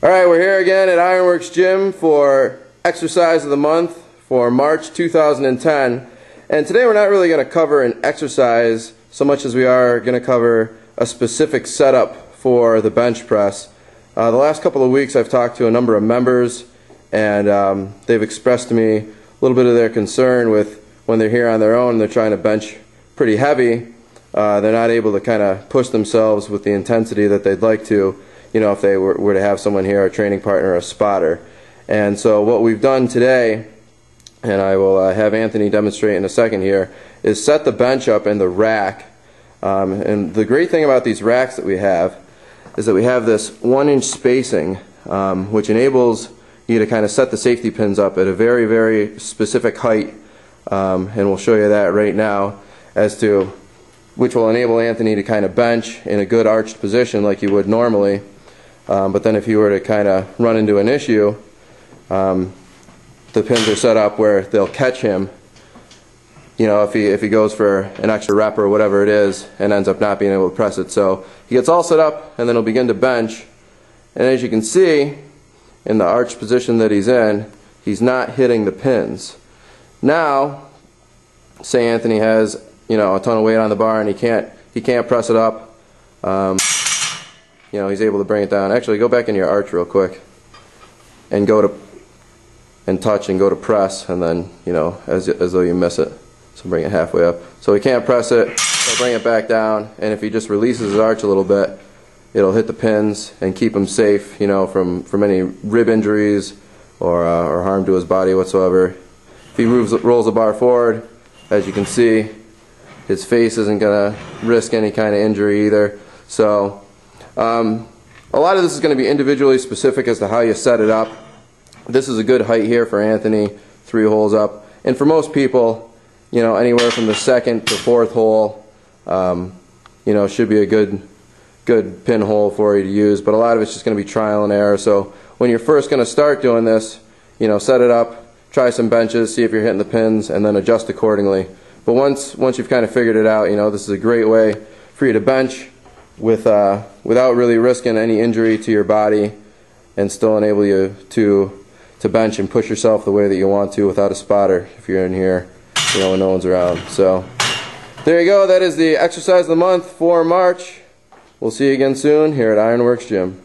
Alright, we're here again at Ironworks Gym for exercise of the month for March 2010. And today we're not really going to cover an exercise so much as we are going to cover a specific setup for the bench press. The last couple of weeks I've talked to a number of members, and they've expressed to me a little bit of their concern with when they're here on their own and they're trying to bench pretty heavy. They're not able to kind of push themselves with the intensity that they'd like to, if they were to have someone here, a training partner, a spotter. And so what we've done today, and I will have Anthony demonstrate in a second here, is set the bench up in the rack. And the great thing about these racks that we have is that we have this 1-inch spacing, which enables you to kind of set the safety pins up at a very, very specific height. And we'll show you that right now, as to which will enable Anthony to kind of bench in a good arched position like you would normally. But then if you were to kind of run into an issue, the pins are set up where they'll catch him, if he goes for an extra rep or whatever it is and ends up not being able to press it. So he gets all set up and then he'll begin to bench. And as you can see, in the arched position that he's in, he's not hitting the pins. Now, say Anthony has a ton of weight on the bar and he can't press it up. He's able to bring it down. Actually, go back in your arch real quick and go to touch and go to press, and then as though you miss it. So bring it halfway up. So he can't press it. So bring it back down, and if he just releases his arch a little bit, it'll hit the pins and keep him safe, from any rib injuries or harm to his body whatsoever. If he rolls the bar forward, as you can see, his face isn't going to risk any kind of injury either. So a lot of this is going to be individually specific as to how you set it up. This is a good height here for Anthony, 3 holes up. And for most people, anywhere from the 2nd to 4th hole, should be a good pin hole for you to use. But a lot of it's just going to be trial and error. So when you're first going to start doing this, set it up, try some benches, see if you're hitting the pins, and then adjust accordingly. But once you've kind of figured it out, this is a great way for you to bench without really risking any injury to your body, and still enable you to bench and push yourself the way that you want to without a spotter if you're in here, when no one's around. So there you go. That is the exercise of the month for March. We'll see you again soon here at Ironworks Gym.